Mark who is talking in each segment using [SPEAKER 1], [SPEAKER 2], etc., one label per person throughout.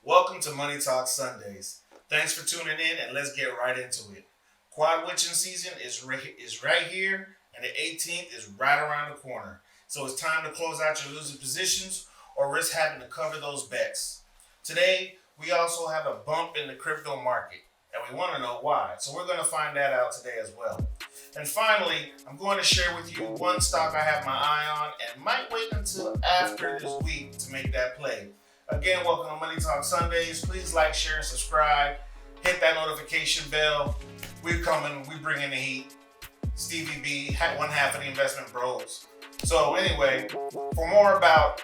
[SPEAKER 1] Welcome to Money Talk Sundayz. Thanks for tuning in, and let's get right into it. Quad witching season is right here, and the 18th is right around the corner. So it's time to close out your losing positions or risk having to cover those bets. Today, we also have a bump in the crypto market, and we want to know why. So we're going to find that out today as well. And finally, I'm going to share with you one stock I have my eye on and might wait until after this week to make that play. Again, welcome to Money Talk Sundayz. Please like, share, and subscribe. Hit that notification bell. We're coming. We bring in the heat. Stevie B, one half of the investment bros. So anyway, for more about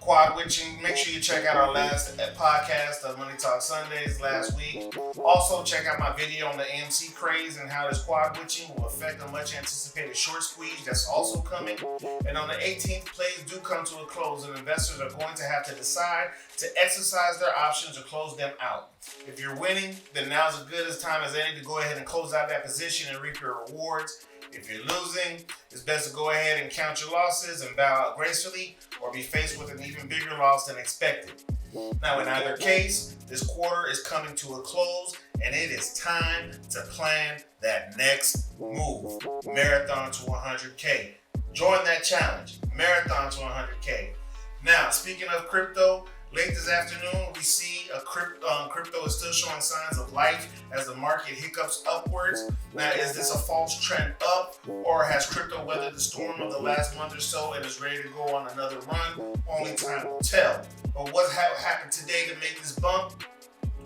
[SPEAKER 1] quad witching, make sure you check out our last podcast of Money Talk Sundayz last week. Also, check out my video on the AMC craze and how this quad witching will affect a much anticipated short squeeze that's also coming. And on the 18th, plays do come to a close, and investors are going to have to decide to exercise their options or close them out. If you're winning, then now's as good a time as any to go ahead and close out that position and reap your rewards. If you're losing, it's best to go ahead and count your losses and bow out gracefully, or be faced with an even bigger loss than expected. Now, in either case, this quarter is coming to a close, and it is time to plan that next move. Marathon to 100K. Join that challenge. Marathon to 100K. Now, speaking of crypto, late this afternoon, we see crypto is still showing signs of life as the market hiccups upwards. Now, is this a false trend up, or has crypto weathered the storm of the last month or so and is ready to go on another run? Only time will tell. But what happened today to make this bump?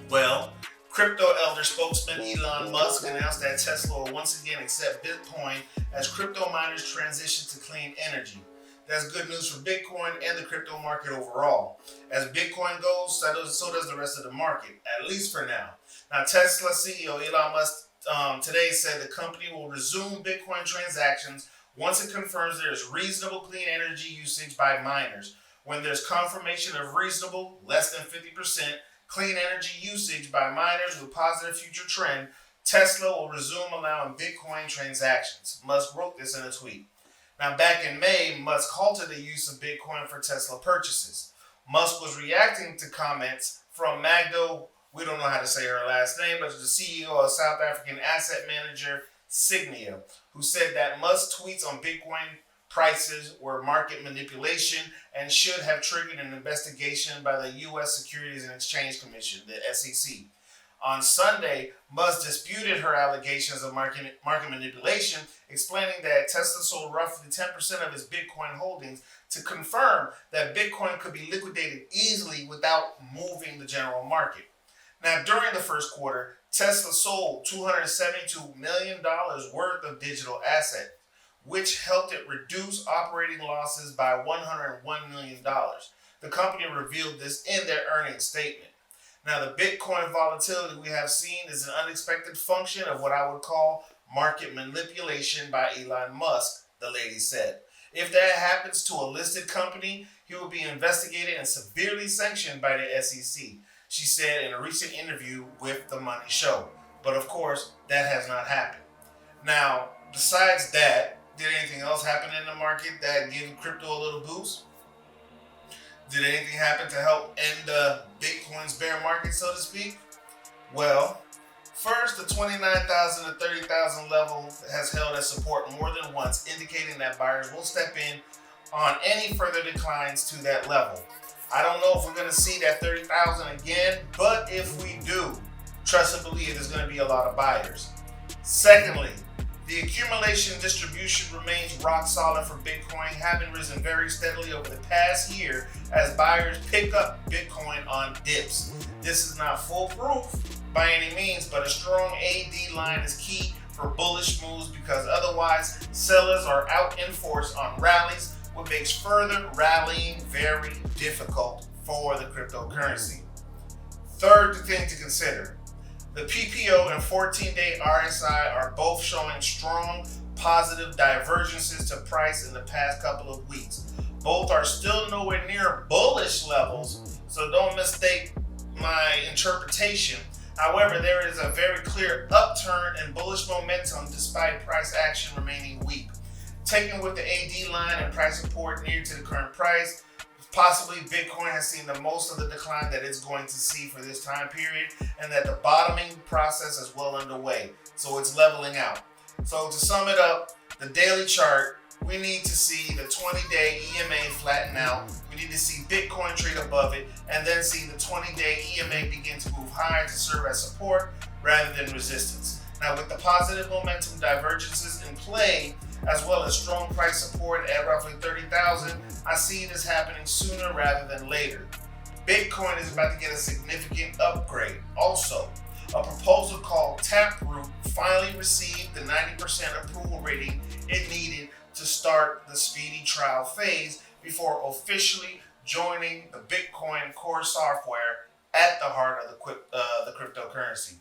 [SPEAKER 1] Well, crypto elder spokesman Elon Musk announced that Tesla will once again accept Bitcoin as crypto miners transition to clean energy. That's good news for Bitcoin and the crypto market overall. As Bitcoin goes, so does the rest of the market, at least for now. Now, Tesla CEO Elon Musk today said the company will resume Bitcoin transactions once it confirms there is reasonable clean energy usage by miners. When there's confirmation of reasonable, less than 50%, clean energy usage by miners with positive future trend, Tesla will resume allowing Bitcoin transactions. Musk wrote this in a tweet. Now, back in May, Musk halted the use of Bitcoin for Tesla purchases. Musk was reacting to comments from Magdo, we don't know how to say her last name, but the CEO of South African asset manager Signia, who said that Musk's tweets on Bitcoin prices were market manipulation and should have triggered an investigation by the U.S. Securities and Exchange Commission, the SEC. On Sunday, Musk disputed her allegations of market manipulation, explaining that Tesla sold roughly 10% of its Bitcoin holdings to confirm that Bitcoin could be liquidated easily without moving the general market. Now, during the first quarter, Tesla sold $272 million worth of digital assets, which helped it reduce operating losses by $101 million. The company revealed this in their earnings statement. Now, the Bitcoin volatility we have seen is an unexpected function of what I would call market manipulation by Elon Musk, the lady said. If that happens to a listed company, he will be investigated and severely sanctioned by the SEC, she said in a recent interview with The Money Show. But of course, that has not happened. Now, besides that, did anything else happen in the market that gave crypto a little boost? Did anything happen to help end Bitcoin's bear market, so to speak? Well, first, the 29,000 to 30,000 level has held as support more than once, indicating that buyers will step in on any further declines to that level. I don't know if we're going to see that 30,000 again, but if we do, trust and believe there's going to be a lot of buyers. Secondly, the accumulation distribution remains rock solid for Bitcoin, having risen very steadily over the past year as buyers pick up Bitcoin on dips. This is not foolproof by any means, but a strong AD line is key for bullish moves because otherwise sellers are out in force on rallies, what makes further rallying very difficult for the cryptocurrency. Third thing to consider. The PPO and 14-day RSI are both showing strong positive divergences to price in the past couple of weeks. Both are still nowhere near bullish levels, so don't mistake my interpretation. However, there is a very clear upturn and bullish momentum despite price action remaining weak. Taken with the AD line and price support near to the current price, Possibly Bitcoin has seen the most of the decline that it's going to see for this time period, and that the bottoming process is well underway. So it's leveling out. So to sum it up, the daily chart, we need to see the 20-day EMA flatten out. We need to see Bitcoin trade above it, and then see the 20-day EMA begin to move higher to serve as support rather than resistance. Now, with the positive momentum divergences in play, as well as strong price support at roughly 30,000, I see this happening sooner rather than later. Bitcoin is about to get a significant upgrade. Also, a proposal called Taproot finally received the 90% approval rating it needed to start the speedy trial phase before officially joining the Bitcoin core software at the heart of the cryptocurrency.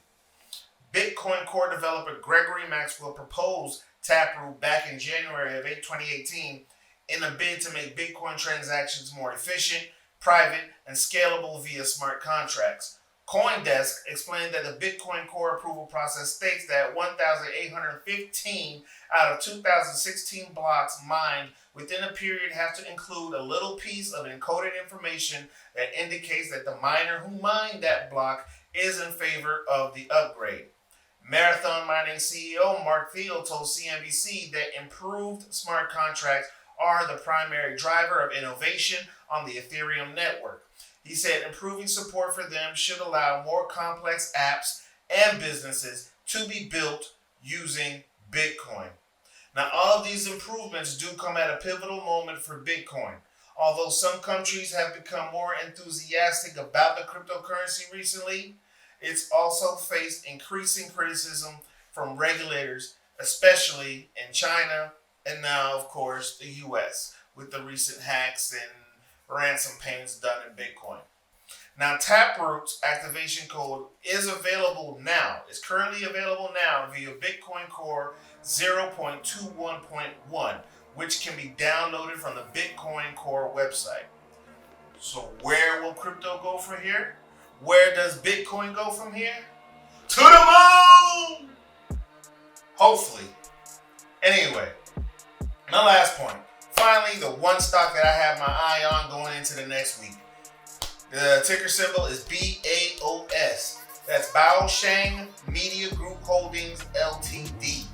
[SPEAKER 1] Bitcoin core developer Gregory Maxwell proposed Taproot back in January of 2018 in a bid to make Bitcoin transactions more efficient, private, and scalable via smart contracts. CoinDesk explained that the Bitcoin core approval process states that 1,815 out of 2,016 blocks mined within a period have to include a little piece of encoded information that indicates that the miner who mined that block is in favor of the upgrade. Marathon Mining CEO Mark Thiel told CNBC that improved smart contracts are the primary driver of innovation on the Ethereum network. He said improving support for them should allow more complex apps and businesses to be built using Bitcoin. Now, all of these improvements do come at a pivotal moment for Bitcoin. Although some countries have become more enthusiastic about the cryptocurrency recently, it's also faced increasing criticism from regulators, especially in China and now, of course, the US, with the recent hacks and ransom payments done in Bitcoin. Now, Taproot's activation code is available now. It's currently available now via Bitcoin Core 0.21.1, which can be downloaded from the Bitcoin Core website. So where will crypto go from here? Where does Bitcoin go from here? To the moon! Hopefully. Anyway, my last point. Finally, the one stock that I have my eye on going into the next week. The ticker symbol is BAOS. That's Baosheng Media Group Holdings Ltd.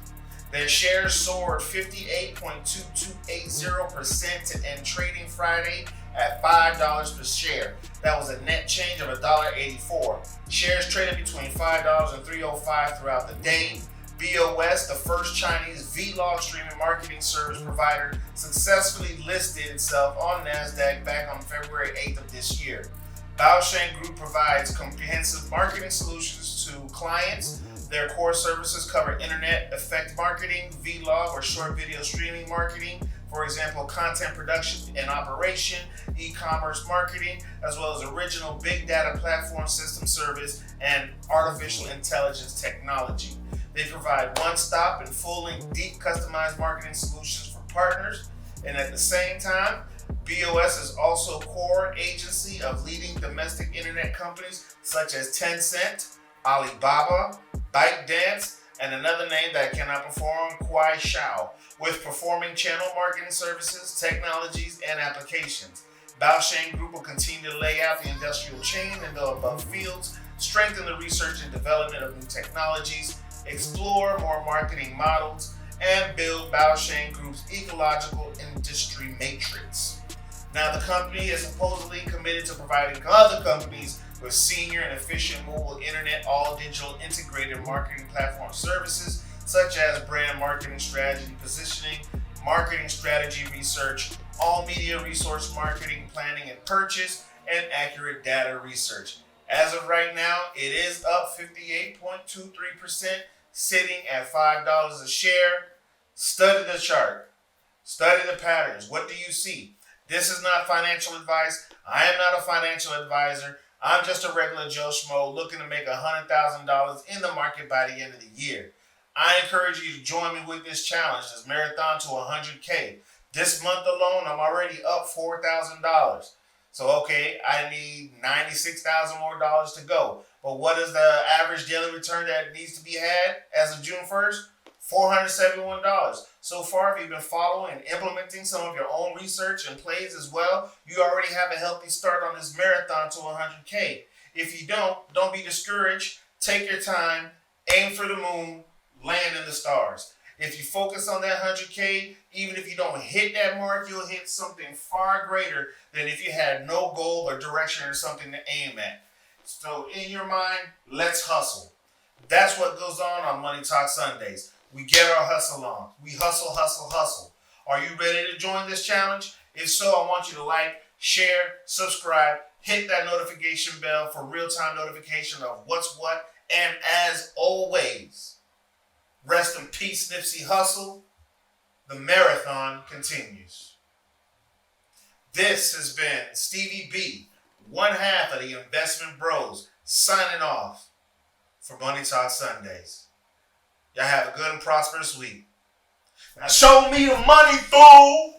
[SPEAKER 1] Their shares soared 58.2280% to end trading Friday at $5 per share. That was a net change of $1.84. Shares traded between $5 and $3.05 throughout the day. BOS, the first Chinese vlog streaming marketing service provider, successfully listed itself on NASDAQ back on February 8th of this year. Baosheng Group provides comprehensive marketing solutions to clients. Their core services cover internet effect marketing, vlog or short video streaming marketing, for example, content production and operation, e-commerce marketing, as well as original big data platform system service and artificial intelligence technology. They provide one-stop and full-length, deep customized marketing solutions for partners. And at the same time, BOS is also a core agency of leading domestic internet companies such as Tencent, Alibaba, ByteDance, and another name that I cannot perform, Kuaishou, with performing channel marketing services, technologies, and applications. Baosheng Group will continue to lay out the industrial chain in the above fields, strengthen the research and development of new technologies, explore more marketing models, and build Baosheng Group's ecological industry matrix. Now, the company is supposedly committed to providing other companies with senior and efficient mobile internet, all digital integrated marketing platform services, such as brand marketing strategy positioning, marketing strategy research, all media resource marketing, planning and purchase, and accurate data research. As of right now, it is up 58.23%, sitting at $5 a share. Study the chart. Study the patterns. What do you see? This is not financial advice. I am not a financial advisor. I'm just a regular Joe Schmo looking to make $100,000 in the market by the end of the year. I encourage you to join me with this challenge, this marathon to 100K. This month alone, I'm already up $4,000. So, okay, I need $96,000 more to go. But what is the average daily return that needs to be had as of June 1st? $471. So far, if you've been following and implementing some of your own research and plays as well, you already have a healthy start on this marathon to 100K. If you don't be discouraged. Take your time, aim for the moon, land in the stars. If you focus on that 100K, even if you don't hit that mark, you'll hit something far greater than if you had no goal or direction or something to aim at. So in your mind, let's hustle. That's what goes on Money Talk Sundays. We get our hustle on. We hustle, hustle, hustle. Are you ready to join this challenge? If so, I want you to like, share, subscribe, hit that notification bell for real-time notification of what's what. And as always, rest in peace, Nipsey Hussle. The marathon continues. This has been Stevie B, one half of the Investment Bros, signing off for Money Talk Sundays. Y'all have a good and prosperous week. Now show me the money, fool!